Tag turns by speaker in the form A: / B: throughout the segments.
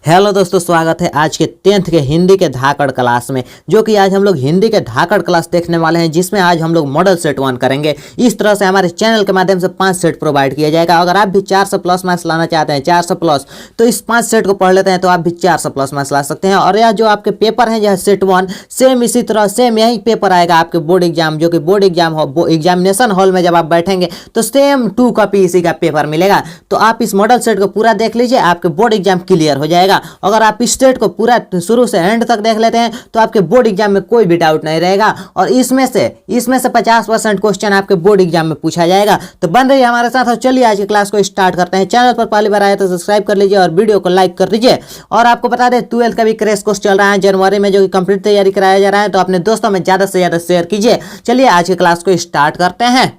A: Hello दोस्तों, स्वागत है आज के 10th के हिंदी के धाकड़ क्लास में। जो कि आज हम लोग हिंदी के धाकड़ क्लास देखने वाले हैं, जिसमें आज हम लोग मॉडल सेट 1 करेंगे। इस तरह से हमारे चैनल के माध्यम से 5 सेट प्रोवाइड किया जाएगा। अगर आप भी 400 प्लस मार्क्स लाना चाहते हैं, 400 प्लस, तो इस 5 सेट को पढ़ लेते हैं तो आप भी 400 प्लस मार्क्स ला सकते हैं। और यह जो आपके पेपर हैं, यह सेट 1 सेम इसी तरह सेम यही पेपर आएगा आपके बोर्ड एग्जाम, जो कि बोर्ड एग्जामिनेशन हॉल में जब आप बैठेंगे तो सेम 2 कॉपी इसी का पेपर मिलेगा। तो आप इस मॉडल सेट को पूरा देख लीजिए, आपके बोर्ड एग्जाम क्लियर हो जाएगा। अगर आप इस सेट को पूरा शुरू से एंड तक देख लेते हैं तो आपके बोर्ड एग्जाम में कोई भी डाउट नहीं रहेगा। और इसमें से 50% क्वेश्चन आपके बोर्ड एग्जाम में पूछा जाएगा। तो बन रही है हमारे साथ, और चलिए आज की क्लास को स्टार्ट करते हैं। चैनल पर पहली बार आए तो सब्सक्राइब कर लीजिए और वीडियो को लाइक कर दीजिए। और आपको बता दें 12th का भी क्रैश कोर्स चल रहा है जनवरी में, जो कि कंप्लीट तैयारी कराया जा रहा है। तो अपने दोस्तों में ज्यादा से ज्यादा शेयर कीजिए। चलिए आज की क्लास को स्टार्ट करते हैं।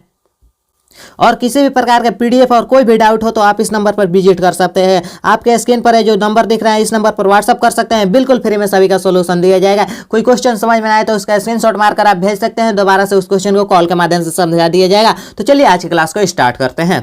A: और किसी भी प्रकार के पीडीएफ और कोई भी डाउट हो तो आप इस नंबर पर विजिट कर सकते हैं। आपके स्क्रीन पर है जो नंबर दिख रहा है, इस नंबर पर व्हाट्सअप कर सकते हैं। बिल्कुल फ्री में सभी का सोल्यूशन दिया जाएगा। कोई क्वेश्चन समझ में आए तो उसका स्क्रीनशॉट मारकर आप भेज सकते हैं। दोबारा से उस क्वेश्चन को कॉल के माध्यम से समझा दिया जाएगा। तो चलिए आज की क्लास को स्टार्ट करते हैं।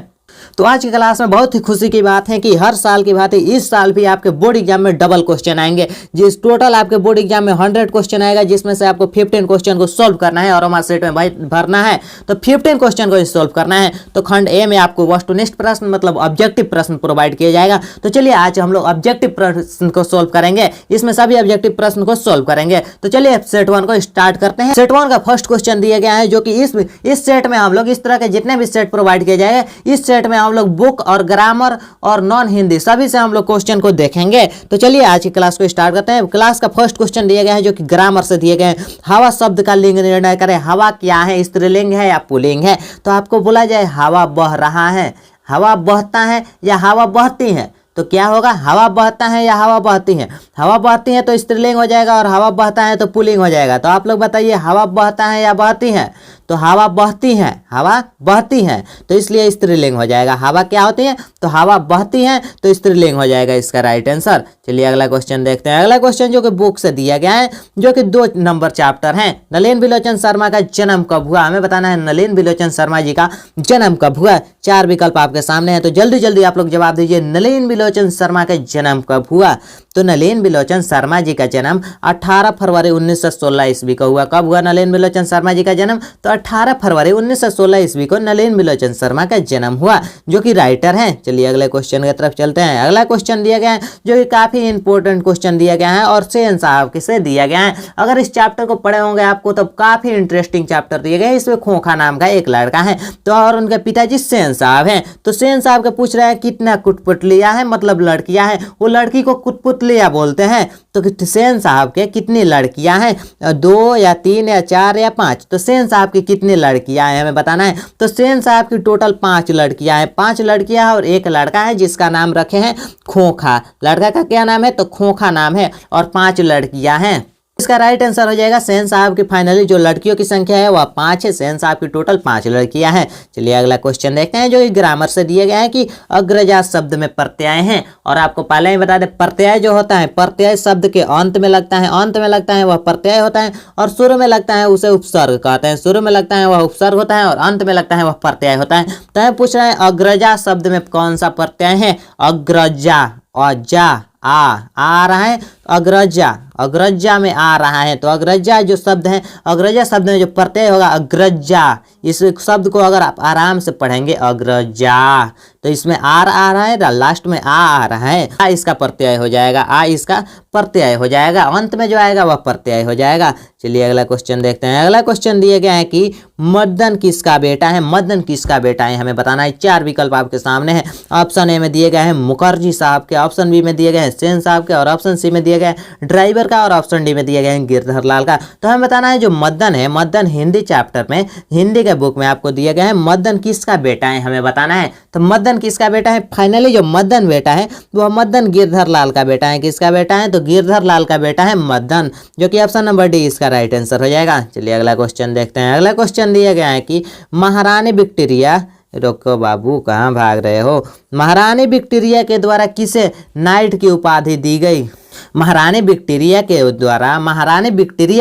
A: तो आज की क्लास में बहुत ही खुशी की बात है कि हर साल की बात है, इस साल भी आपके बोर्ड एग्जाम में डबल क्वेश्चन आएंगे। जिस टोटल आपके बोर्ड एग्जाम में 100 क्वेश्चन आएगा, जिसमें से आपको 15 क्वेश्चन को सॉल्व करना है और हमारे सेट में भरना है। तो 15 क्वेश्चन को सॉल्व करना है। तो खंड ए में आपको वस्तुनिष्ठ प्रश्न मतलब ऑब्जेक्टिव प्रश्न प्रोवाइड किया जाएगा। तो चलिए आज हम लोग ऑब्जेक्टिव प्रश्न को सॉल्व करेंगे। इसमें सभी ऑब्जेक्टिव प्रश्न को सॉल्व करेंगे। तो चलिए सेट 1 को स्टार्ट करते हैं। सेट 1 का फर्स्ट क्वेश्चन दिया गया है, जो कि इस सेट में हम लोग इस तरह के जितने भी सेट प्रोवाइड किए जाएंगे, इस सेट में हम लोग बुक और ग्रामर और नॉन हिंदी सभी से हम लोग क्वेश्चन को देखेंगे। तो चलिए आज की क्लास को स्टार्ट करते हैं। क्लास का फर्स्ट क्वेश्चन दिया गया है, जो कि ग्रामर से दिए गए हैं। हवा शब्द का लिंग निर्णय करें। हवा क्या है, स्त्रीलिंग है या पुल्लिंग है? तो आपको बोला जाए हवा बह रहा है, हवा बहता है या हवा बहती है। तो क्या होगा, हवा बहता है या हवा बहती है? हवा बहती है तो स्त्रीलिंग हो जाएगा, और हवा बहता है तो पुल्लिंग हो जाएगा। तो आप लोग बताइए हवा बहता है या बहती है? तो हवा बहती है, हवा बहती है, तो इसलिए स्त्रीलिंग हो जाएगा। हवा क्या होती है? तो हवा बहती है, तो स्त्रीलिंग हो जाएगा इसका राइट आंसर। चलिए अगला क्वेश्चन देखते हैं। अगला क्वेश्चन जो कि बुक से दिया गया है, जो कि 2 नंबर चैप्टर है। नलिन बिलोचन शर्मा का जन्म कब हुआ? हमें बताना है नलिन बिलोचन शर्मा जी का जन्म कब हुआ। 4 विकल्प आपके सामने है, तो जल्दी जल्दी आप लोग जवाब दीजिए। नलिन बिलोचन शर्मा का जन्म कब हुआ? तो नलिन बिलोचन शर्मा जी का जन्म 18 फरवरी 1916 ईस्वी को हुआ। कब हुआ नलिन बिलोचन शर्मा जी का जन्म? तो 18 फरवरी 1916 ईस्वी को नलिन बिलोचन शर्मा का जन्म हुआ, जो कि राइटर हैं। चलिए अगले क्वेश्चन की तरफ चलते हैं। अगला क्वेश्चन दिया गया है, जो कि काफी इंपॉर्टेंट क्वेश्चन दिया गया है और सेन साहब से दिया गया है। अगर इस चैप्टर को पढ़े होंगे आपको तो काफी इंटरेस्टिंग चैप्टर दिया गया है। इसमें खोखा नाम का एक लड़का है, तो और उनके पिताजी सेन साहब हैं। तो सेन साहब के पूछ रहे हैं कितना कुटपुतलियां हैं, मतलब लड़कियां हैं। वो लड़की को कुटपुतलियां बोलते हैं। तो सेन साहब के कितनी लड़कियां हैं? 2 या 3 या 4 या 5? तो सेन साहब की कितनी लड़कियां हैं हमें बताना है। तो सेन साहब की टोटल 5 लड़कियां हैं। 5 लड़कियां और एक लड़का है, जिसका नाम रखे हैं खोखा। लड़का का क्या नाम है? तो खोखा नाम है, और 5 लड़कियां हैं। इसका राइट आंसर हो जाएगा सेन साहब की फाइनली जो लड़कियों की संख्या है वह 5 है। सेन साहब की टोटल 5 लड़कियां हैं। चलिए अगला क्वेश्चन देखते हैं, जो कि ग्रामर से दिया गया है कि अग्रजा शब्द में प्रत्यय हैं। और आपको पहले ही बता दें, प्रत्यय जो होता है, प्रत्यय शब्द के अंत में लगता है, अंत में लगता है वह प्रत्यय होता है, और शुरू में लगता है उसे उपसर्ग कहते हैं। शुरू में लगता है वह उपसर्ग होता है, और अंत में लगता है वह प्रत्यय होता है। तो हम पूछ रहे हैं अग्रजा शब्द में कौन सा प्रत्यय है? अग्रजा, अजा आ रहा है, अग्रजा, अग्रजा में आ रहा है। तो अग्रजा जो शब्द है, अग्रजा शब्द में जो प्रत्यय होगा अग्रजा, इस शब्द को अगर आप आराम से पढ़ेंगे अग्रजा, तो इसमें आर आ रहा है, लास्ट में आ रहा है, आ इसका प्रत्यय हो जाएगा, आ इसका प्रत्यय हो जाएगा, अंत में जो आएगा वह प्रत्यय हो जाएगा। चलिए अगला क्वेश्चन देखते हैं। अगला क्वेश्चन दिया गया है कि मदन किसका बेटा है? मदन किसका बेटा है हमें बताना है। 4 विकल्प आपके सामने है। ऑप्शन ए में दिए गए हैं मुखर्जी साहब के, ऑप्शन बी में दिए गए हैं सेन साहब के, और ऑप्शन सी में दिए गए हैं ड्राइवर का, और ऑप्शन डी में दिए गए हैं गिरधर लाल का। तो हमें बताना है जो मदन है, मदन हिंदी चैप्टर में, हिंदी के बुक में आपको दिया गया है मदन किसका बेटा है हमें बताना है। तो मदन किसका बेटा है? फाइनली जो मदन बेटा है वह मदन गिरधर लाल का बेटा है। किसका बेटा है? तो गिरधर लाल का बेटा है मदन, जो कि ऑप्शन नंबर डी इसका राइट आंसर हो जाएगा। चलिए अगला क्वेश्चन देखते हैं। अगला क्वेश्चन दिया गया है कि महारानी विक्टोरिया, रोको बाबू कहाँ भाग रहे हो, महारानी विक्टोरिया के द्वारा किसे नाइट की उपाधि दी गई? महारानी विक्टोरिया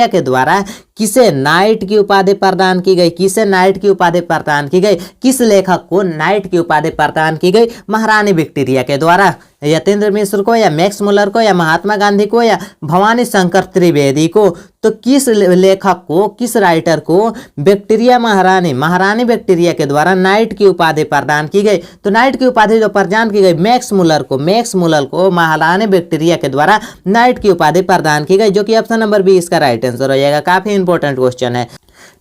A: के द्वारा किसे नाइट की उपाधि प्रदान की गई, किसे नाइट की उपाधि प्रदान की गई, किस लेखक को नाइट की उपाधि प्रदान की गई महारानी विक्टोरिया के द्वारा, यतीन्द्र मिश्र को या मैक्स मुलर को या महात्मा गांधी को या भवानी शंकर त्रिवेदी को। तो किस लेखक को, किस राइटर को महारानी विक्टोरिया के द्वारा नाइट की उपाधि प्रदान की गई। तो नाइट की उपाधि जो प्रदान की गई मैक्स मुलर को महारानी विक्टोरिया के द्वारा नाइट की उपाधि प्रदान की गई, जो कि ऑप्शन नंबर बी इसका राइट आंसर हो जाएगा। काफी इंपॉर्टेंट क्वेश्चन है।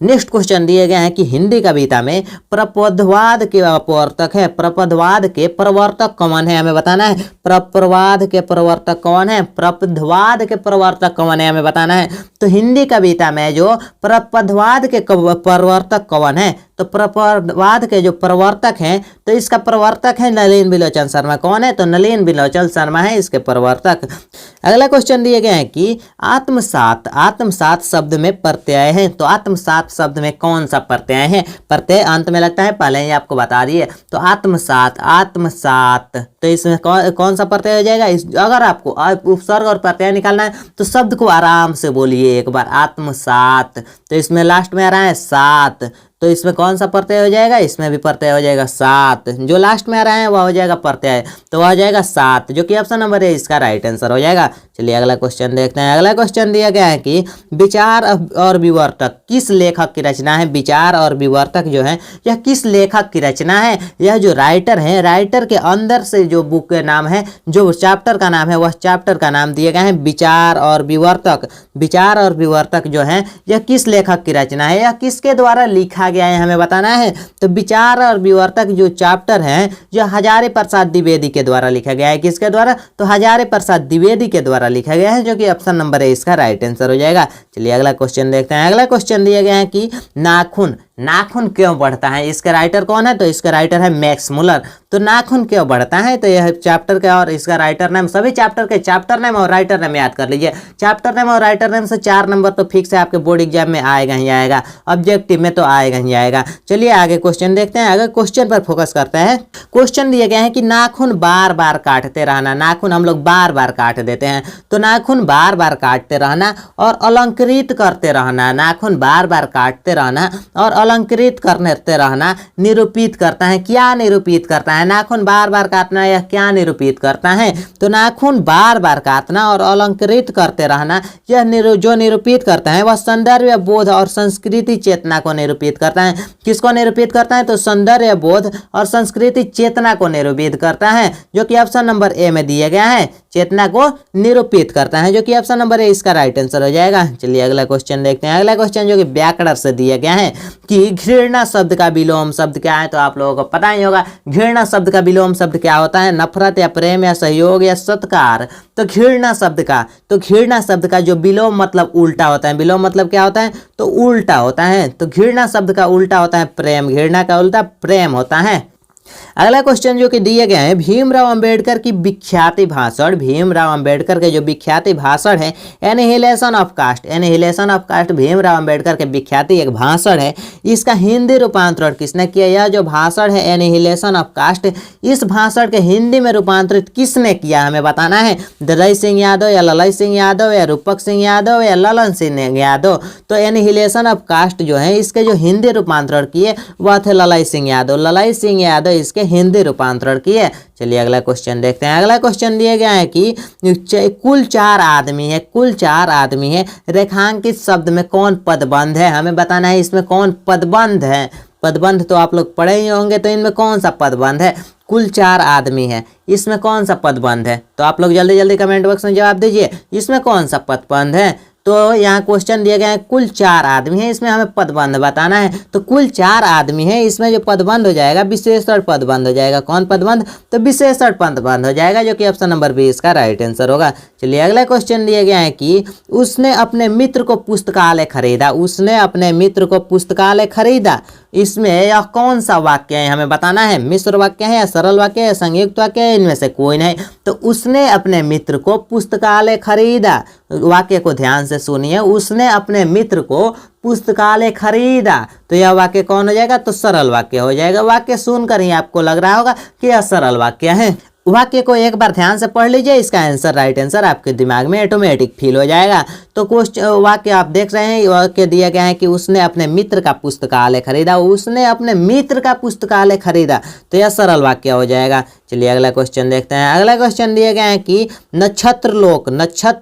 A: नेक्स्ट क्वेश्चन दिए गए हैं कि हिंदी कविता में प्रपदवाद के प्रवर्तक है, प्रपदवाद के प्रवर्तक कौन है, हमें बताना है। प्रपदवाद के प्रवर्तक कौन है, प्रपदवाद के प्रवर्तक कौन है, हमें बताना है। तो हिंदी कविता में जो प्रपदवाद के प्रवर्तक कौन है, तो प्रपदवाद के जो प्रवर्तक हैं, तो इसका प्रवर्तक है नलिन बिलोचन शर्मा। कौन है, तो नलिन बिलोचन शर्मा है इसके प्रवर्तक। अगला क्वेश्चन दिए गए हैं कि आत्मसात शब्द में प्रत्यय है। तो आत्मसात शब्द में कौन सा प्रत्यय है, प्रत्यय अंत में लगता है, पहले ही आपको बता दिए। तो आत्मसात तो इसमें कौन सा प्रत्यय हो जाएगा। अगर आपको उपसर्ग और प्रत्यय निकालना है तो शब्द को आराम से बोलिए एक बार, आत्मसात। तो इसमें लास्ट में आ रहा है सात, तो इसमें कौन सा प्रत्यय हो जाएगा, इसमें भी प्रत्यय हो जाएगा सात। जो लास्ट में आ रहा है वह हो जाएगा प्रत्यय, तो वह हो जाएगा सात, जो कि ऑप्शन नंबर है इसका राइट आंसर हो जाएगा। चलिए अगला क्वेश्चन देखते हैं। अगला क्वेश्चन दिया गया है कि विचार और विवर्तक किस लेखक की रचना है। विचार और विवर्तक जो है यह किस लेखक की रचना है। यह जो राइटर है, राइटर के अंदर से जो बुक का नाम है, जो चैप्टर का नाम है, वह चैप्टर का नाम दिए गए हैं विचार और विवर्तक। विचार और विवर्तक जो है यह किस लेखक की रचना है, यह किसके द्वारा लिखा गया है, हमें बताना है। तो विचार और विवर्तक जो चैप्टर है जो हजारी प्रसाद द्विवेदी के द्वारा लिखा गया है। किसके द्वारा, तो हजारी प्रसाद द्विवेदी के द्वारा लिखा गया है, जो कि ऑप्शन नंबर है इसका राइट आंसर हो जाएगा। चलिए अगला क्वेश्चन देखते हैं। अगला क्वेश्चन दिया गया है कि नाखून क्यों बढ़ता है। इसका राइटर कौन है, तो इसका राइटर है मैक्स मुलर। तो नाखून क्यों बढ़ता है, तो यह चैप्टर का और इसका राइटर नेम, सभी चैप्टर के चैप्टर नेम और राइटर नेम याद कर लीजिए। चैप्टर नेम और राइटर नेम से 4 नंबर तो फिक्स है, आपके बोर्ड एग्जाम में आएगा ही आएगा, ऑब्जेक्टिव में तो आएगा ही आएगा। चलिए आगे क्वेश्चन देखते हैं। अगर क्वेश्चन पर फोकस करते हैं, क्वेश्चन दिए गए हैं कि नाखून बार बार काटते रहना। नाखून हम लोग बार बार काट देते हैं, तो नाखून बार बार काटते रहना और अलंकृत करते रहना। नाखून बार बार काटते रहना और अलंकृत करते रहना निरूपित करता है। क्या निरूपित करता है, नाखून बार बार काटना यह क्या निरूपित करता है। तो नाखून बार बार काटना और अलंकृत करते रहना यह जो निरूपित करता है वह सौंदर्य बोध और संस्कृति चेतना को निरूपित करता है। किसको निरूपित करता है, तो सौंदर्य बोध और संस्कृति चेतना को निरूपित करता है, जो कि ऑप्शन नंबर ए में दिया गया है। चेतना को निरूपित करता है, जो कि ऑप्शन नंबर ए इसका राइट आंसर हो जाएगा। चलिए अगला क्वेश्चन देखते हैं। अगला क्वेश्चन जो कि व्याकरण से दिया गया है कि घृणा शब्द का विलोम शब्द क्या है। तो आप लोगों को पता ही होगा घृणा शब्द का विलोम शब्द क्या होता है, नफरत या प्रेम या सहयोग या सत्कार। तो घृणा शब्द का जो विलोम मतलब उल्टा होता है। विलोम मतलब क्या होता है, तो उल्टा होता है। तो घृणा शब्द का उल्टा होता है प्रेम, घृणा का उल्टा प्रेम होता है। अगला क्वेश्चन जो कि दिए गए हैं, भीमराव अंबेडकर की विख्याति भाषण, भीमराव अंबेडकर के जो विख्याति भाषण है annihilation of caste, annihilation of caste Bhimrao Ambedkar के विख्याति एक भाषण है। इसका हिंदी रूपांतरण किसने किया। यह जो भाषण है एनिहिलेशन ऑफ कास्ट, इस भाषण के हिंदी में रूपांतरित किसने किया, हमें बताना है। दलई सिंह यादव या ललई सिंह यादव या रूपक सिंह यादव या ललन सिंह यादव। तो एनिहिलेशन ऑफ कास्ट जो है इसके जो हिंदी रूपांतरण किए वह थे ललई सिंह यादव। ललई सिंह यादव इसके हिंदी रूपांतरण किए। चलिए अगला क्वेश्चन देखते हैं। अगला क्वेश्चन दिया गया है कि कुल 4 आदमी है, रेखांकित शब्द में कौन पदबंध है, हमें बताना है इसमें कौन पदबंध है। पदबंध तो आप लोग पढ़े ही होंगे, तो इनमें कौन सा पदबंध है। कुल 4 आदमी है, इसमें कौन सा पदबंध है। तो आप लोग जल्दी जल्दी कमेंट बॉक्स में जवाब दीजिए, इसमें कौन सा पदबंध है। तो यहाँ क्वेश्चन दिया गया है कुल 4 आदमी है, इसमें हमें पदबंध बताना है। तो कुल 4 आदमी है, इसमें जो पदबंध हो जाएगा विशेषण पदबंध हो जाएगा। कौन पदबंध, तो विशेषण पदबंध हो जाएगा, जो कि ऑप्शन नंबर बी इसका राइट आंसर होगा। चलिए अगला क्वेश्चन दिया गया है कि उसने अपने मित्र को पुस्तकालय खरीदा, उसने अपने मित्र को पुस्तकालय खरीदा। इसमें यह कौन सा वाक्य है, हमें बताना है। मिश्र वाक्य है या सरल वाक्य है, संयुक्त वाक्य है, इनमें से कोई नहीं। तो उसने अपने मित्र को पुस्तकालय खरीदा, वाक्य को ध्यान से सुनिए। उसने अपने मित्र को पुस्तकालय खरीदा, तो यह वाक्य कौन हो जाएगा, तो सरल वाक्य हो जाएगा। वाक्य सुनकर ही आपको लग रहा होगा कि यह सरल वाक्य है। वाक्य को एक बार ध्यान से पढ़ लीजिए, इसका आंसर राइट आंसर आपके दिमाग में ऑटोमेटिक फिल हो जाएगा। तो क्वेश्चन वाक्य आप देख रहे हैं, वाक्य दिया गया है कि उसने अपने मित्र का पुस्तकालय खरीदा, उसने अपने मित्र का पुस्तकालय खरीदा, तो यह सरल वाक्य हो जाएगा। चलिए अगला क्वेश्चन देखते हैं। अगला क्वेश्चन दिया गया है कि नक्षत्र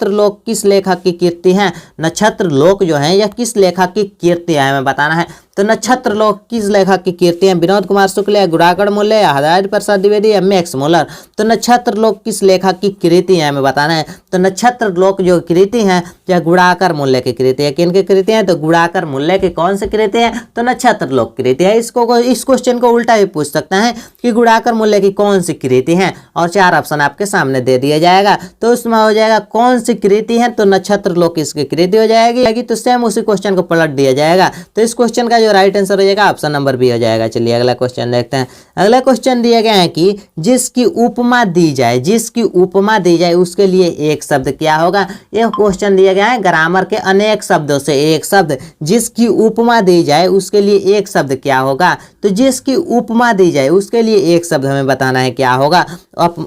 A: लोक किस लेखक की कीर्ति है। नक्षत्र लोक जो है यह किस लेखक की कीर्ति है हमें बताना है। तो नक्षत्र लोक किस लेखक की कीर्ति है, विनोद कुमार शुक्ल या गुणाकर मूल्य या हरिहर प्रसाद द्विवेदी या मैक्स मुलर। तो नक्षत्र लोक किस लेखक की कृति है हमें बताना है। तो नक्षत्र लोक जो कृति है यह गुणाकर मूल्य की कृति है। किनकी कृति है, तो गुणाकर मूल्य की कौन सी कृति है, तो नक्षत्र लोक कृति है। इस क्वेश्चन को उल्टा भी पूछ सकता है कि गुणाकर मूल्य की कौन सी कृति है, और 4 ऑप्शन आपके सामने दे दिया जाएगा। तो उसमें हो जाएगा कौन सी कृति है, तो नक्षत्र लोक इसकी कृति हो जाएगी। तो सेम उसी क्वेश्चन को पलट दिया जाएगा। तो इस क्वेश्चन का जो राइट आंसर हो जाएगा ऑप्शन नंबर बी हो जाएगा। चलिए अगला क्वेश्चन देखते हैं। अगला क्वेश्चन दिया गया है कि जिसकी उपमा दी जाए उसके लिए एक शब्द क्या होगा। यह क्वेश्चन दिया गया है ग्रामर के अनेक शब्दों से एक शब्द, जिसकी उपमा दी जाए उसके लिए एक शब्द क्या होगा। तो जिसकी उपमा दी जाए उसके लिए एक शब्द हमें बताना है क्या होगा।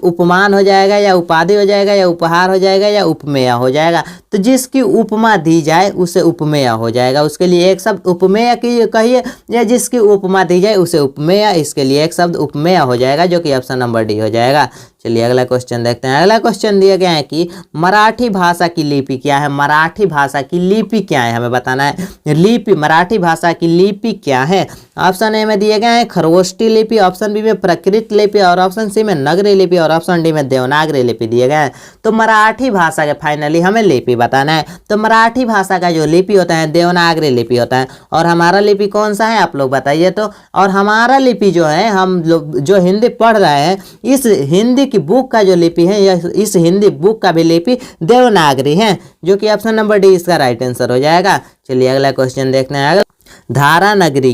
A: उपमान हो जाएगा या उपाधि हो जाएगा या उपहार हो जाएगा या उपमेय हो जाएगा। तो जिसकी उपमा दी जाए उसे उपमेय हो जाएगा, उसके लिए एक शब्द उपमेय की कहिए, या जिसकी उपमा दी जाए उसे उपमेय, इसके लिए एक शब्द उपमेय हो जाएगा, जो कि ऑप्शन नंबर डी हो जाएगा। चलिए अगला क्वेश्चन देखते हैं। अगला क्वेश्चन दिया गया है कि मराठी भाषा की लिपि क्या है। मराठी भाषा की लिपि क्या है हमें बताना है। लिपि, मराठी भाषा की लिपि क्या है। ऑप्शन ए में दिए गए हैं खरगोष्ठी लिपि, ऑप्शन बी में प्राकृत लिपि, और ऑप्शन सी में नगरी लिपि, और ऑप्शन डी में देवनागरी लिपि दिए गए हैं। तो मराठी भाषा के फाइनली हमें लिपि बताना है। तो मराठी भाषा का जो लिपि होता है देवनागरी लिपि होता है, और हमारा लिपि कौन सा है आप लोग बताइए तो। और हमारा लिपि जो है, हम लोग जो हिंदी पढ़ रहे हैं, इस हिंदी की बुक का जो लिपि है, यह इस हिंदी बुक का भी लिपि देवनागरी है, जो कि ऑप्शन नंबर डी इसका राइट आंसर हो जाएगा। चलिए अगला क्वेश्चन देखते हैं। धारा नगरी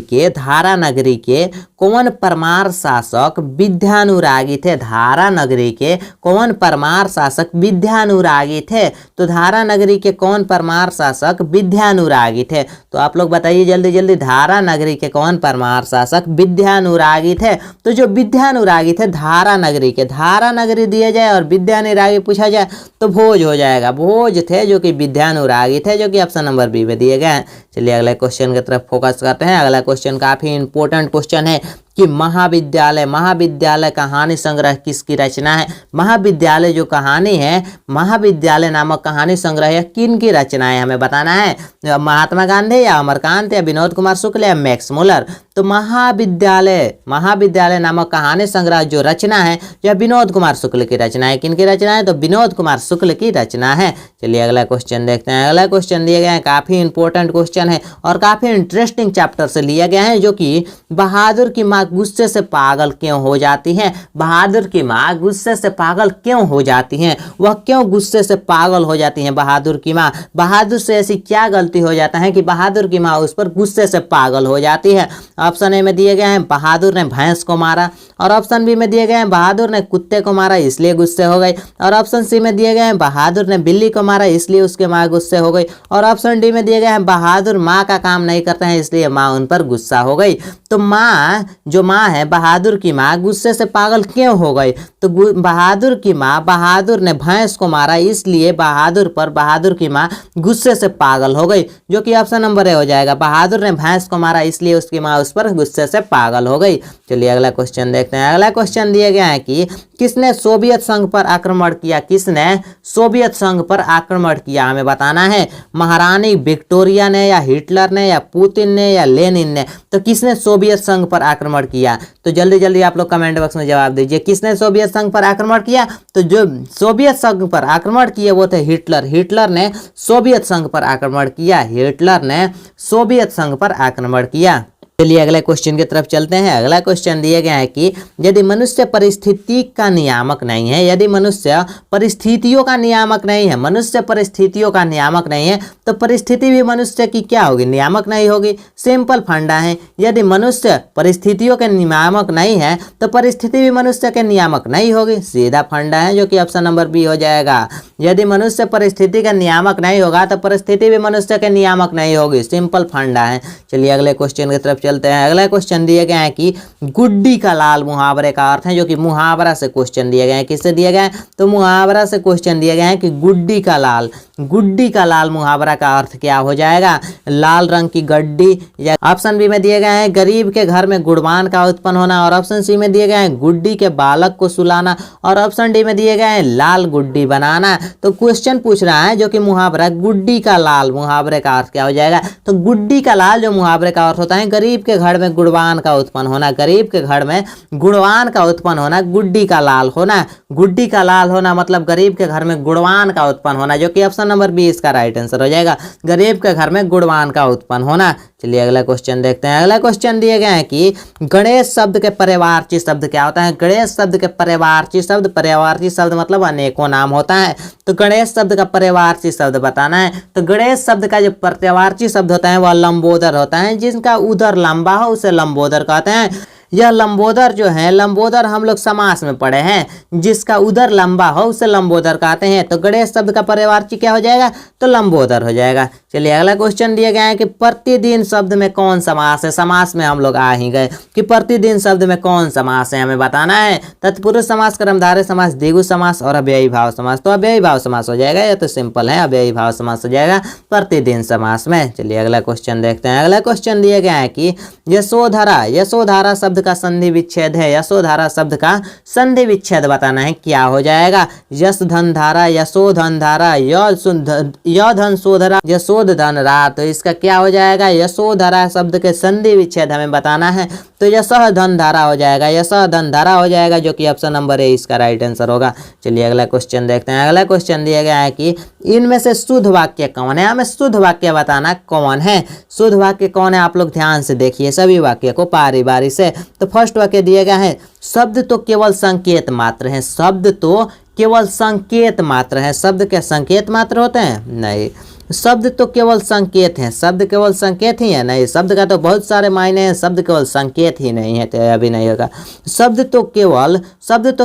A: के कौन परमार शासक विद्यानुरागी थे। धारा नगरी के कौन परमार शासक विद्यानुरागी थे। तो धारा नगरी के कौन परमार शासक विद्यानुरागी थे। तो आप लोग बताइए जल्दी जल्दी, धारा नगरी के कौन परमार शासक विद्यानुरागी थे। तो जो विद्यानुरागी थे धारा नगरी के, धारा नगरी दिया जाए और विद्यानुरागी पूछा जाए तो भोज हो जाएगा। भोज थे जो कि विद्यानुरागी थे, जो कि ऑप्शन नंबर बी में दिए गए हैं। चलिए अगले क्वेश्चन की तरफ फोकस करते हैं। अगला क्वेश्चन काफी इंपॉर्टेंट क्वेश्चन है कि महाविद्यालय कहानी संग्रह किसकी रचना है। महाविद्यालय जो कहानी है, महाविद्यालय नामक कहानी संग्रह किन की रचना है हमें बताना है। महात्मा गांधी या अमरकांत या विनोद कुमार शुक्ल या मैक्स मुलर। तो महाविद्यालय नामक कहानी संग्रह जो रचना है यह विनोद कुमार शुक्ल की रचना है। किन की रचना है, तो विनोद कुमार शुक्ल की रचना है। चलिए अगला क्वेश्चन देखते हैं। अगला क्वेश्चन दिया गया है, काफी इंपॉर्टेंट क्वेश्चन है और काफी इंटरेस्टिंग चैप्टर से लिया गया है, जो कि बहादुर की माँ गुस्से से पागल क्यों हो जाती हैं। बहादुर की माँ गुस्से से पागल क्यों हो जाती हैं, वह क्यों गुस्से से पागल हो जाती हैं बहादुर की माँ। बहादुर से ऐसी क्या गलती हो जाता है कि बहादुर की माँ उस पर गुस्से से पागल हो जाती है। ऑप्शन ए में दिए गए हैं बहादुर ने भैंस को मारा, और ऑप्शन बी में दिए गए हैं बहादुर ने कुत्ते को मारा इसलिए गुस्से हो गई, और ऑप्शन सी में दिए गए हैं बहादुर ने बिल्ली को मारा इसलिए उसके माँ गुस्से हो गई, और ऑप्शन डी में दिए गए हैं बहादुर माँ का काम नहीं करते हैं इसलिए माँ उन पर गुस्सा हो गई। तो माँ जो माँ है, बहादुर की माँ गुस्से से पागल क्यों हो गई। तो बहादुर की माँ, बहादुर ने भैंस को मारा इसलिए बहादुर की माँ गुस्से से पागल हो गई, जो कि ऑप्शन नंबर ए हो जाएगा। बहादुर ने भैंस को मारा इसलिए उसकी माँ उस पर गुस्से से पागल हो गई। चलिए अगला क्वेश्चन देखते हैं। अगला क्वेश्चन दिया गया है कि किसने सोवियत संघ पर आक्रमण किया। किसने सोवियत संघ पर आक्रमण किया हमें बताना है। महारानी विक्टोरिया ने या हिटलर ने या पुतिन ने या लेनिन ने। तो किसने सोवियत संघ पर आक्रमण किया, तो जल्दी जल्दी आप लोग कमेंट बॉक्स में जवाब दीजिए। किसने सोवियत संघ पर आक्रमण किया, तो जो सोवियत संघ पर आक्रमण किए वो थे हिटलर। हिटलर ने सोवियत संघ पर आक्रमण किया, हिटलर ने सोवियत संघ पर आक्रमण किया। चलिए अगले क्वेश्चन की तरफ चलते हैं। अगला क्वेश्चन दिया गया है कि यदि मनुष्य परिस्थिति का नियामक नहीं है, यदि मनुष्य परिस्थितियों का नियामक नहीं है, मनुष्य परिस्थितियों का नियामक नहीं है, तो परिस्थिति भी मनुष्य की क्या होगी, नियामक नहीं होगी। सिंपल फंडा है, यदि मनुष्य परिस्थितियों के नियामक नहीं है तो परिस्थिति भी मनुष्य के नियामक नहीं होगी। सीधा फंडा है, जो कि ऑप्शन नंबर बी हो जाएगा। यदि मनुष्य परिस्थिति का नियामक नहीं होगा तो परिस्थिति भी मनुष्य के नियामक नहीं होगी। सिंपल फंडा है। चलिए अगले क्वेश्चन की तरफ चलते हैं। अगला क्वेश्चन दिया गया है कि गुड्डी का लाल मुहावरे का अर्थ है, जो कि मुहावरा से क्वेश्चन दिया गया है। किससे दिया गया है? तो मुहावरा से क्वेश्चन दिया गया है कि गुड्डी का लाल मुहावरा का अर्थ क्या हो जाएगा? लाल रंग की गड्डी। या ऑप्शन बी में दिए गए हैं गरीब के घर में गुणवान का उत्पन्न होना, और ऑप्शन सी में दिए गए हैं गुड्डी के बालक को सुलाना, और ऑप्शन डी में दिए गए हैं लाल गुड्डी बनाना। तो क्वेश्चन पूछ रहा है जो कि मुहावरा गुड्डी का लाल मुहावरे का अर्थ क्या हो जाएगा? तो गुड्डी का लाल जो मुहावरे का अर्थ होता है गरीब के घर में गुणवान का उत्पन्न होना, गरीब के घर में गुणवान का उत्पन्न होना, गुड्डी का लाल होना। गुड्डी का लाल होना मतलब गरीब के घर में गुणवान का उत्पन्न होना, जो कि ऑप्शन नंबर बी इसका राइट आंसर हो जाएगा, गरीब के घर में गुणवान का उत्पन्न होना। चलिए अगला क्वेश्चन देखते हैं। अगला क्वेश्चन दिए गए हैं कि गणेश शब्द के पर्यायवाची शब्द क्या होता है? गणेश शब्द के पर्यायवाची शब्द मतलब अनेकों नाम होता है। तो गणेश शब्द का पर्यायवाची शब्द बताना है। तो गणेश शब्द का जो पर्यायवाची शब्द होता है वह लंबोदर होता है, जिसका उदर लंबा हो उसे लंबोदर कहते हैं। यह लंबोदर जो है, लंबोदर हम लोग समास में पढ़े हैं, जिसका उदर लंबा हो उसे लंबोदर कहते हैं। तो गणेश शब्द का पर्यायवाची क्या हो जाएगा? तो लंबोदर हो जाएगा। चलिए अगला क्वेश्चन दिया गया है कि प्रतिदिन शब्द में कौन समास है? समास में हम लोग आ ही गए कि प्रतिदिन शब्द में कौन समास है, हमें बताना है। तत्पुरुष समास, कर्मधारय समास, द्विगु समास और अव्ययी भाव समास। तो अव्ययी भाव समास हो जाएगा, यह तो सिंपल है, अव्ययी भाव समास हो जाएगा प्रतिदिन समास में। चलिए अगला क्वेश्चन देखते हैं। अगला क्वेश्चन दिया गया है कि यशोधारा शब्द का संधि विच्छेद है। यशोधारा शब्द का संधि विच्छेद बताना है, क्या हो जाएगा? यश धन धारा, यशोधन धारा, य धन सोधरा, यशोध धन रा। तो इसका क्या हो जाएगा? यशोधरा शब्द के संधि विच्छेद हमें बताना है। तो यशः धन धारा हो जाएगा, यशः धन धारा हो जाएगा, जो कि ऑप्शन नंबर ए इसका राइट आंसर होगा। चलिए अगला क्वेश्चन देखते हैं। अगला क्वेश्चन दिया गया है कि इनमें से शुद्ध वाक्य कौन है? हमें शुद्ध वाक्य बताना कौन है। शुद्ध वाक्य कौन है? आप लोग ध्यान से देखिए सभी वाक्य को बारी बारी से। तो फर्स्ट वाक्य दिया गया है शब्द तो केवल संकेत मात्र है। शब्द तो केवल संकेत मात्र है। शब्द के संकेत मात्र होते हैं? नहीं, शब्द तो केवल संकेत है। शब्द केवल संकेत ही है? नहीं, शब्द का तो बहुत सारे मायने हैं, शब्द केवल संकेत ही नहीं है, तो अभी नहीं होगा। शब्द तो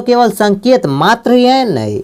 A: केवल संकेत मात्र ही है? नहीं,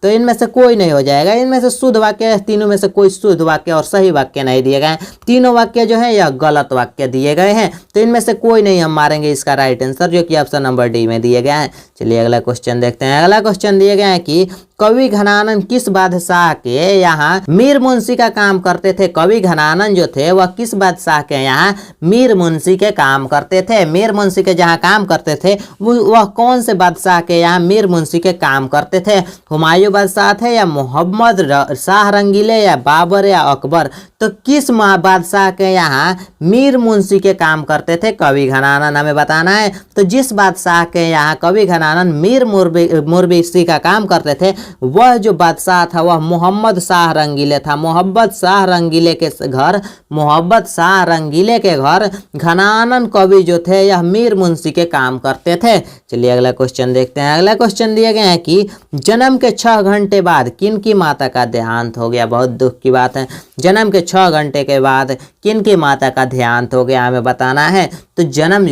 A: तो इनमें से कोई नहीं हो जाएगा। इनमें से शुद्ध वाक्य, तीनों में से कोई शुद्ध वाक्य और सही वाक्य नहीं दिए गए हैं। तीनों वाक्य जो है यह गलत वाक्य दिए गए हैं। तो इनमें से कोई नहीं हम मारेंगे इसका राइट आंसर, जो कि ऑप्शन नंबर डी में दिए गए हैं। चलिए अगला क्वेश्चन देखते हैं। अगला क्वेश्चन दिए गए हैं कि कवि घनानंद किस बादशाह के यहाँ मीर मुंशी का काम करते थे? कवि घनानंद जो थे वह किस बादशाह के यहाँ मीर मुंशी के काम करते थे? मीर मुंशी के जहाँ काम करते थे वह कौन से बादशाह के यहाँ मीर मुंशी के काम करते थे? हुमायूं बादशाह थे, या मोहम्मद शाह रंगीले, या बाबर, या अकबर? तो किस बादशाह के यहाँ मीर मुंशी के काम करते थे कवि घनानंद, हमें बताना है। तो जिस बादशाह के यहाँ कवि घनानंद मीर मुर्बीसी का काम करते थे वह जो बादशाह था वह मोहम्मद शाह रंगीले था। मोहम्मद शाह रंगीले के घर घनानंद कवि जो थे यह मीर मुंशी के काम करते थे। चलिए अगला क्वेश्चन देखते हैं। अगला क्वेश्चन दिए गए हैं कि जन्म के 6 घंटे बाद किन की माता का देहांत हो गया? बहुत दुख की बात है। जन्म के 6 घंटे के बाद किन की माता का देहांत हो गया, हमें बताना है। तो जन्म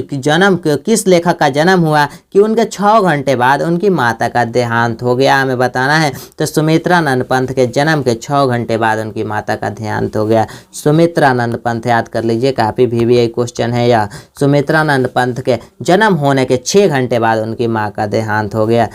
A: किस लेखक का जन्म हुआ कि उनके 6 घंटे बाद उनकी माता का देहांत हो गया, हमें बताना है। तो सुमित्रानंद पंत के जन्म के 6 घंटे बाद उनकी माता का देहांत हो गया। सुमित्रानंद पंत याद कर लीजिए, काफी VVI क्वेश्चन है यह। सुमित्रानंद पंत के जन्म होने के 6 घंटे बाद उनकी माँ का देहांत हो गया।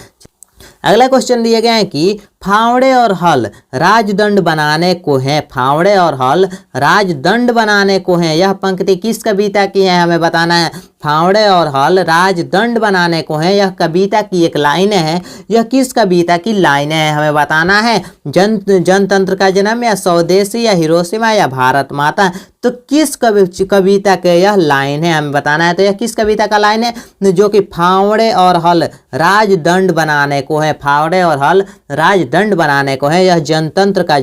A: अगला क्वेश्चन दिए गए हैं कि फावड़े और हल राजदंड बनाने को है। फावड़े और हल राजदंड बनाने को है, यह पंक्ति किस कविता की है, हमें बताना है। फावड़े और हल राजदंड बनाने को है, यह कविता की एक लाइन है। यह किस कविता की लाइन है, हमें बताना है। जनतंत्र का जन्म, या स्वदेशी, या हिरोशिमा, या भारत माता? तो किस कविता के यह लाइन है, हमें बताना है। तो यह किस कविता का लाइन है? जो कि फावड़े और हल राजदंड बनाने को है। फावड़े और हल राजदंड बनाने को है, यह जनतंत्र के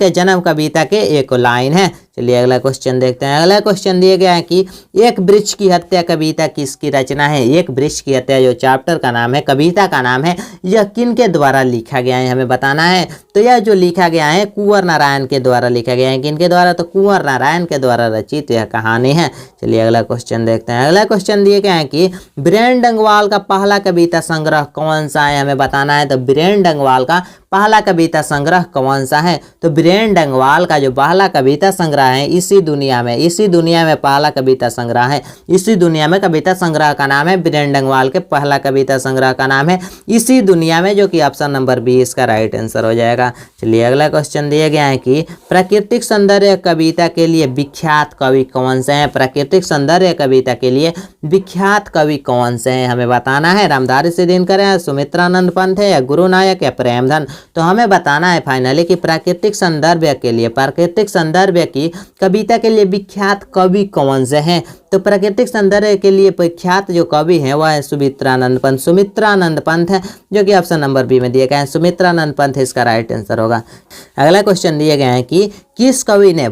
A: जन्म कविता के एक लाइन है। चलिए अगला क्वेश्चन देखते हैं। अगला क्वेश्चन दिया गया है कि एक वृक्ष की हत्या कविता किसकी रचना है? एक वृक्ष की हत्या जो चैप्टर का नाम है, कविता का नाम है, यह किनके द्वारा लिखा गया है, हमें बताना है। तो यह जो लिखा गया है कुंवर नारायण के द्वारा लिखा गया है। किनके द्वारा? तो कुंवर नारायण के द्वारा रचित यह कहानी है। चलिए अगला क्वेश्चन देखते हैं। अगला क्वेश्चन दिए गए हैं कि बीरेन डंगवाल का पहला कविता संग्रह कौन सा है, हमें बताना है। तो बीरेन डंगवाल का पहला कविता संग्रह कौन सा है? तो बीरेन डंगवाल का जो पहला कविता संग्रह है इसी दुनिया में। इसी दुनिया में पहला कविता संग्रह है। इसी दुनिया में कविता संग्रह का नाम है। बीरेन डंगवाल के पहला कविता संग्रह का नाम है इसी दुनिया में, जो कि ऑप्शन नंबर बी इसका राइट आंसर हो जाएगा। चलिए अगला क्वेश्चन दिया गया है कि प्राकृतिक सौंदर्य कविता के लिए विख्यात कवि कौन से हैं। प्राकृतिक सौंदर्य कविता के लिए विख्यात कवि कौन से हैं हमें बताना है। रामधारी सिद्दीनकर है, सुमित्रानंद पंत है, या गुरु नानक या प्रेमधन। तो हमें बताना है फाइनली कि प्राकृतिक सौंदर्य के लिए, प्राकृतिक सौंदर्य की कविता के लिए विख्यात कवि कौन से हैं। तो प्राकृतिक सौंदर्य के लिए विख्यात जो कवि हैं वह है सुमित्रानंद पंत। सुमित्रानंद पंत है, जो कि ऑप्शन नंबर बी में दिए गए हैं। सुमित्रानंद पंत इसका राइट आंसर होगा। अगला क्वेश्चन दिए गए हैं कि किस कवि ने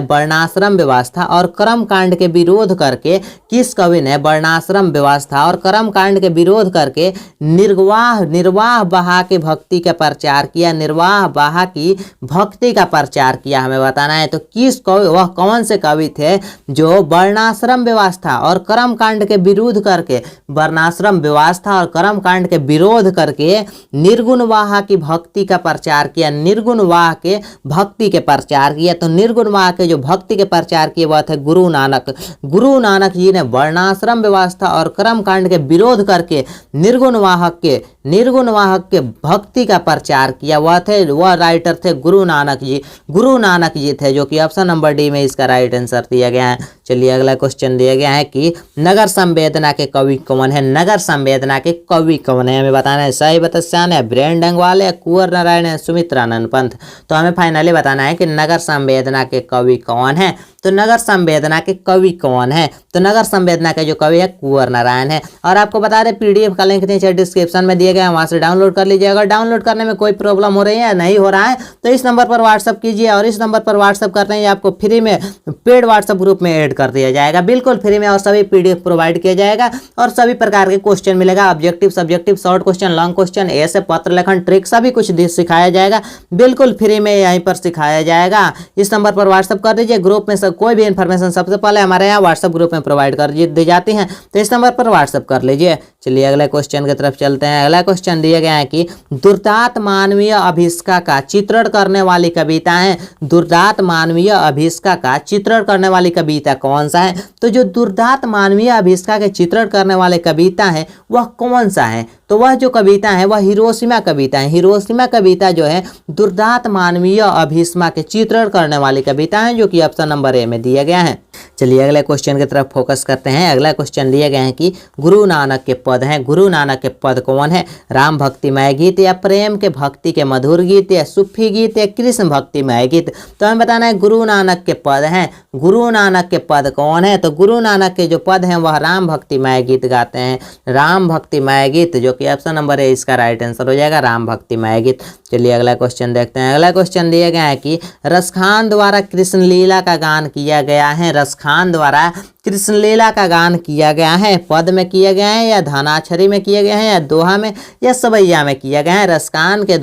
A: वर्णाश्रम व्यवस्था और कर्म कांड के विरोध करके, किस कवि ने वर्णाश्रम व्यवस्था और कर्म कांड के विरोध करके निर्वाह बहा की भक्ति का प्रचार किया। निर्वाह बहा की भक्ति का प्रचार किया हमें बताना है। तो किस कवि, वह कौन से कवि थे जो वर्णाश्रम व्यवस्था और कर्म कांड के विरोध करके, वर्णाश्रम व्यवस्था और कर्म कांड के विरोध करके निर्गुण वाह की भक्ति का प्रचार किया। निर्गुण वाह के भक्ति के प्रचार किया। तो निर्गुण वाह के जो भक्ति के प्रचार किए वह थे गुरु नानक। गुरु नानक जी ने वर्णाश्रम व्यवस्था और कर्म कांड के विरोध करके निर्गुण वाह के भक्ति का प्रचार किया। वह राइटर थे गुरु नानक जी। गुरु नानक जी थे, जो कि ऑप्शन नंबर डी में इसका राइट आंसर दिया गया है। चलिए अगला क्वेश्चन दिया गया है कि नगर संवेदना के कवि कौन है। नगर संवेदना के कवि कौन है हमें बताना है। सही बतस्यान है, बीरेन डंगवाल है, कुंवर नारायण है, सुमित्रानंद पंत। तो हमें फाइनली बताना है कि नगर संवेदना के कवि कौन है। तो नगर संवेदना के कवि कौन है। तो नगर संवेदना के जो कवि है कुंवर नारायण है। और आपको बता दें पीडीएफ का लिंक नीचे डिस्क्रिप्शन में दिया गया है, वहां से डाउनलोड कर लीजिए। अगर डाउनलोड करने में कोई प्रॉब्लम हो रही है, नहीं हो रहा है, तो इस नंबर पर व्हाट्सअप कीजिए। और इस नंबर पर व्हाट्सअप करते ही आपको फ्री में पेड व्हाट्सअप ग्रुप में ऐड कर दिया जाएगा, बिल्कुल फ्री में। और सभी पीडीएफ प्रोवाइड किया जाएगा और सभी प्रकार के क्वेश्चन मिलेगा। Objective, subjective, short question, long question, ऐसे पत्र लेखन, ट्रिक सभी कुछ सिखाया जाएगा, बिल्कुल फ्री में यहीं पर सिखाया जाएगा। इस नंबर पर व्हाट्सअप कर दीजिए। ग्रुप में सब कोई भी इन्फॉर्मेशन सबसे पहले हमारे यहाँ व्हाट्सअप ग्रुप में प्रोवाइड कर दी जाती हैं, तो इस नंबर पर व्हाट्सअप कर लीजिए। चलिए अगले क्वेश्चन की तरफ चलते हैं। अगला क्वेश्चन दिया गया है कि दुर्दांत मानवीय अभिष्का का चित्रण करने वाली कविता है। दुर्दांत मानवीय अभिष्का का चित्रण करने वाली कविता कौन सा है। तो जो दुर्दांत मानवीय अभिष्का के चित्रण करने वाले कविता है वह कौन सा है। तो वह जो कविता है वह हिरोशिमा कविता है। हिरोशिमा कविता जो है दुर्दांत मानवीय अभिष्का के चित्रण करने वाली कविता है, जो कि ऑप्शन नंबर ए में दिया गया है। चलिए अगले क्वेश्चन की तरफ फोकस करते हैं। अगला क्वेश्चन दिए गए हैं कि गुरु नानक के पद हैं। गुरु नानक के पद कौन है। राम भक्तिमय गीत, या प्रेम के भक्ति के मधुर गीत, या सूफी गीत, या कृष्ण भक्तिमय गीत। तो हमें बताना है गुरु नानक के पद हैं। गुरु नानक के पद कौन है। तो गुरु नानक के जो पद हैं वह राम भक्तिमय गीत गाते हैं। राम भक्तिमय गीत, जो कि ऑप्शन नंबर ए इसका राइट आंसर हो जाएगा, राम भक्तिमय गीत। चलिए अगला क्वेश्चन देखते हैं। अगला क्वेश्चन दिया गया है कि रसखान द्वारा कृष्ण लीला का गान किया गया है। रसखान द्वारा कृष्ण लीला का गान किया गया है। पद में किया गया है, या धनाक्षरी में किया गया है, या दोहा में, या सवैया में किया गया है। रसखान के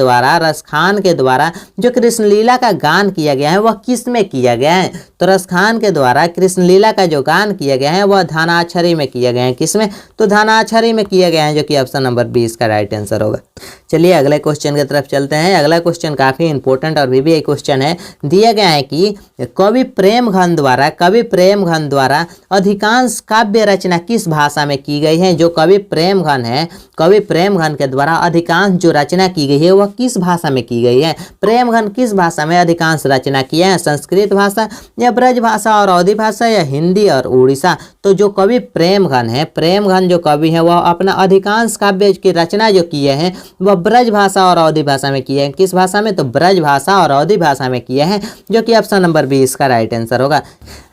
A: द्वारा जो कृष्ण लीला का गान किया गया है वह किस में किया गया है। तो रसखान के द्वारा कृष्ण लीला का जो गान किया गया है वह धनाक्षरी में किया गया है। किसमें। तो धनाक्षरी में किया गया है, जो कि ऑप्शन नंबर 20 का राइट आंसर होगा। चलिए अगले क्वेश्चन की तरफ चलते हैं। अगला क्वेश्चन काफी इंपॉर्टेंट और भी क्वेश्चन है। दिया गया है कि कवि प्रेमघन द्वारा अधिकांश काव्य रचना किस भाषा में की गई है। जो कवि प्रेमघन है, कवि प्रेमघन के द्वारा अधिकांश जो रचना की गई है वह किस भाषा में की गई है। प्रेमघन किस भाषा में अधिकांश रचना किया है। संस्कृत भाषा, या ब्रज भाषा और अवधी भाषा, या हिंदी और उड़ीसा। तो जो कवि प्रेमघन है, प्रेमघन जो कवि है वह अपना अधिकांश काव्य की रचना जो किए हैं वह ब्रज भाषा और अवधी भाषा में किए हैं। किस भाषा में। तो ब्रज भाषा और अवधी भाषा में किए हैं, जो कि ऑप्शन नंबर 20 का राइट आंसर होगा।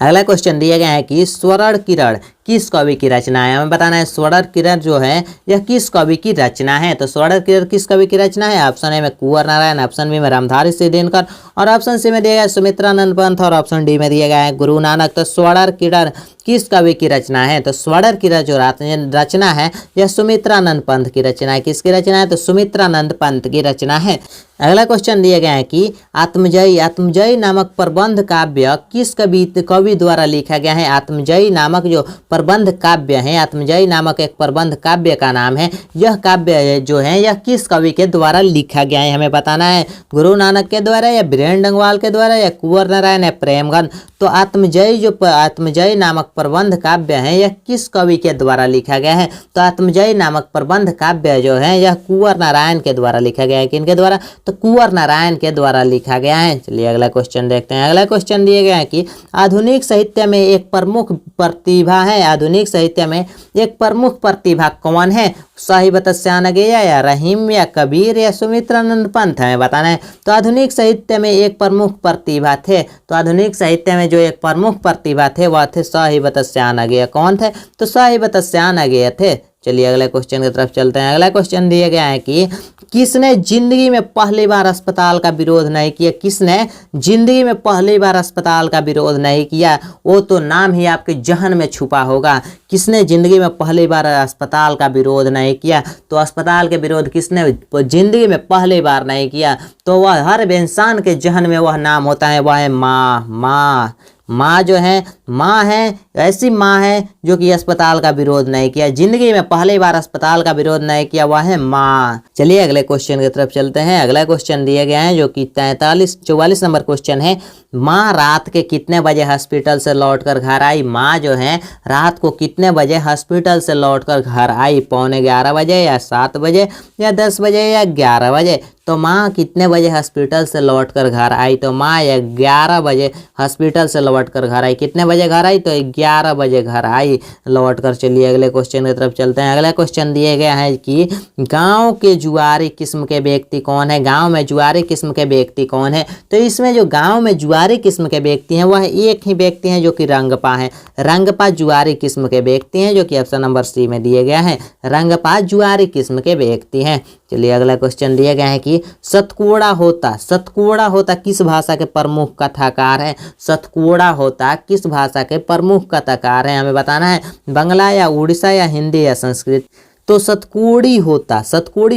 A: अगला क्वेश्चन दिया गया है कि स्वर्ण किरण किस कवि की रचना है। हमें बताना है स्वर्ण किरण जो है यह किस कवि की रचना है। तो स्वर्ण किरण किस कवि की रचना है। ऑप्शन ए में कुंवर नारायण, ऑप्शन बी में रामधारी सिद्दीनकर, और ऑप्शन सी में दिया गया है सुमित्रानंद पंत, और ऑप्शन डी में दिया गया है गुरु नानक। तो स्वर्ण किरण किस कवि की रचना है। तो स्वर्ण किरण जो रचना है यह सुमित्रानंद पंत की रचना है। किसकी रचना है। तो सुमित्रानंद पंत की रचना है। अगला क्वेश्चन दिया गया है कि आत्मजयी नामक प्रबंध काव्य किस कवि द्वारा लिखा गया है। आत्मजयी नामक जो प्रबंध काव्य है, आत्मजयी नामक एक प्रबंध काव्य का नाम है। यह काव्य जो है यह किस कवि के द्वारा लिखा गया है, हमें बताना है। गुरु नानक के द्वारा या बीरेन डंगवाल के द्वारा या कुंवर नारायण या प्रेमगन। तो आत्मजयी नामक प्रबंध काव्य है यह किस कवि के द्वारा लिखा गया है? तो आत्मजयी नामक प्रबंध काव्य जो है यह कुंवर नारायण के द्वारा लिखा गया है। किनके द्वारा? तो कुंवर नारायण के द्वारा लिखा गया है। चलिए अगला क्वेश्चन देखते हैं। अगला क्वेश्चन दिए गए हैं कि आधुनिक साहित्य में एक प्रमुख प्रतिभा है, आधुनिक साहित्य में एक प्रमुख प्रतिभा कौन है? साहिब तस्यानगेय या रहीम या कबीर या सुमित्रानंद पंत, हमें बताना है। तो आधुनिक साहित्य में एक प्रमुख प्रतिभा थे, तो आधुनिक साहित्य में जो एक प्रमुख प्रतिभा थे वह थे साहिब तस्यानगेय। कौन थे? तो साहिब तस्यानगेय थे। चलिए अगले क्वेश्चन की तरफ चलते हैं। अगला क्वेश्चन दिया गया है कि किसने जिंदगी में पहली बार अस्पताल का विरोध नहीं किया? किसने जिंदगी में पहली बार अस्पताल का विरोध नहीं किया? वो तो नाम ही आपके जहन में छुपा होगा। किसने जिंदगी में पहली बार अस्पताल का विरोध नहीं किया? तो अस्पताल के विरोध किसने जिंदगी में पहली बार नहीं किया? तो वह हर इंसान के जहन में वह नाम होता है, वह है माँ। माँ जो है, माँ है, ऐसी माँ है जो कि अस्पताल का विरोध नहीं किया, जिंदगी में पहली बार अस्पताल का विरोध नहीं किया, वह है माँ। चलिए अगले क्वेश्चन की तरफ चलते हैं। अगला क्वेश्चन दिए गए हैं जो कि 44 नंबर क्वेश्चन है। माँ रात के कितने बजे हॉस्पिटल से लौटकर घर आई? माँ जो है रात को कितने बजे हॉस्पिटल से लौटकर घर आई? 11:15 बजे या 7 बजे या 10 बजे या 11 बजे? तो माँ कितने बजे हॉस्पिटल से लौटकर घर आई? तो माँ 11 बजे हॉस्पिटल से लौटकर घर आई। कितने बजे घर आई? तो 11 बजे घर आई लौटकर। चलिए अगले क्वेश्चन की तरफ चलते हैं। अगला क्वेश्चन दिए गया है कि गांव के जुआरी किस्म के व्यक्ति कौन है? गांव में जुआरी किस्म के व्यक्ति कौन है? तो इसमें जो गांव में जुआरी किस्म के व्यक्ति हैं वह एक ही व्यक्ति हैं जो कि रंगपा है। रंगपा जुआरी किस्म के व्यक्ति हैं जो कि ऑप्शन नंबर सी में दिए गया है। रंगपा जुआरी किस्म के व्यक्ति हैं। चलिए अगला क्वेश्चन दिया गया है कि सतकोड़ा होता किस भाषा के प्रमुख कथाकार हैं? सतकोड़ा होता किस भाषा के प्रमुख कथाकार हैं? हमें बताना है। बांग्ला या उड़ीसा या हिंदी या संस्कृत? तो सतकोड़ी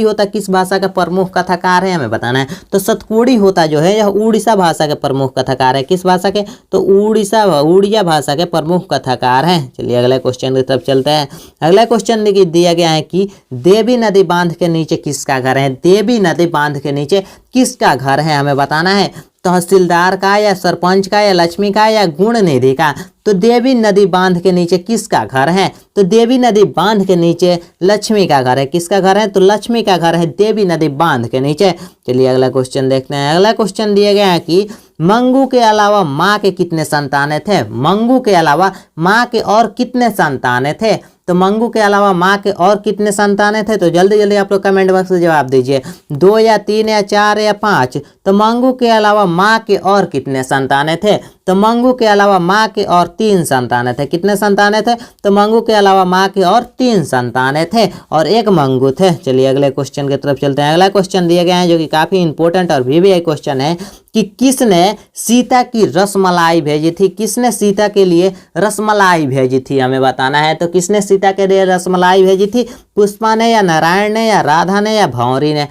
A: होता किस भाषा का प्रमुख कथाकार है? हमें बताना है। तो सतकोड़ी होता जो है यह उड़ीसा भाषा के प्रमुख कथाकार है। किस भाषा के? तो उड़िया भाषा के प्रमुख कथाकार हैं। चलिए अगले क्वेश्चन की तरफ चलते हैं। अगला क्वेश्चन दिया गया है कि देवी नदी बांध के नीचे किसका घर है? देवी नदी बांध के नीचे किसका घर है? हमें बताना है। तहसीलदार का या सरपंच का या लक्ष्मी का या गुण निधि का? तो देवी नदी बांध के नीचे किसका घर है? तो देवी नदी बांध के नीचे लक्ष्मी का घर है। किसका घर है? तो लक्ष्मी का घर है देवी नदी बांध के नीचे। चलिए अगला क्वेश्चन देखते हैं। अगला क्वेश्चन दिया गया है कि मंगू के अलावा माँ के कितने संतानें थे? मंगू के अलावा माँ के और कितने संतानें थे? तो मंगू के अलावा माँ के और कितने संतानें थे? तो जल्दी जल्दी आप लोग कमेंट बॉक्स में जवाब दीजिए। 2 या 3 या 4 या 5? तो मंगू के अलावा माँ के और कितने संतानें थे? तो मंगू के अलावा माँ के और 3 संतानें थे। कितने संतानें थे? तो मंगू के अलावा माँ के और 3 संतानें थे और एक मंगू थे। चलिए अगले क्वेश्चन की तरफ चलते हैं। अगला क्वेश्चन दिए गए हैं जो कि काफी इंपॉर्टेंट और VVI क्वेश्चन है कि किसने सीता की रसमलाई भेजी थी? किसने सीता के लिए रसमलाई भेजी थी? हमें बताना है। तो किसने सीता के लिए रसमलाई भेजी थी? पुष्पा ने या नारायण ने या राधा ने या भौरी ने?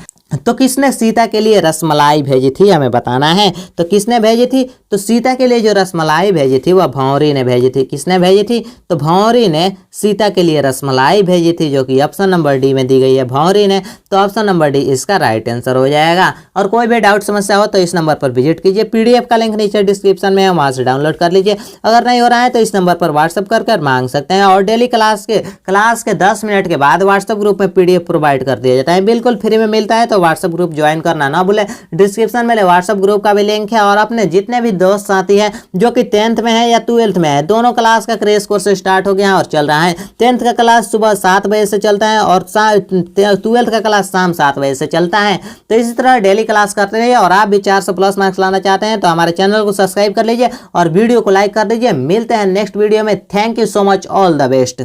A: तो किसने सीता के लिए रसमलाई भेजी थी? हमें बताना है। तो किसने भेजी थी? तो सीता के लिए जो रसमलाई भेजी थी वह भौरी ने भेजी थी। किसने भेजी थी? तो भौरी ने सीता के लिए रसमलाई भेजी थी, जो कि ऑप्शन नंबर डी में दी गई है, भौरी ने। तो ऑप्शन नंबर डी इसका राइट आंसर हो जाएगा। और कोई भी डाउट समस्या हो तो इस नंबर पर विजिट कीजिए। PDF का लिंक नीचे डिस्क्रिप्शन में है, वहाँ से डाउनलोड कर लीजिए। अगर नहीं हो रहा है तो इस नंबर पर व्हाट्सअप कर मांग सकते हैं। और डेली क्लास के 10 मिनट के बाद व्हाट्सअप ग्रुप में PDF प्रोवाइड कर दिया जाता है, बिल्कुल फ्री में मिलता है। तो व्हाट्सअप ग्रुप ज्वाइन करना ना भूले। डिस्क्रिप्शन में व्हाट्सअप ग्रुप का भी लिंक है। और अपने जितने भी दोस्त साथी हैं जो कि 10th में है या 12th में है, दोनों क्लास का क्रैश कोर्स स्टार्ट हो गया है और चल रहा है। 10th का क्लास सुबह 7 बजे से चलता है और 12th का क्लास शाम 7 बजे से चलता है। तो इसी तरह डेली क्लास करते रहिए। और आप भी 400+ मार्क्स लाना चाहते हैं तो हमारे चैनल को सब्सक्राइब कर लीजिए और वीडियो को लाइक कर दीजिए। मिलते हैं नेक्स्ट वीडियो में। Thank you so much, all the best.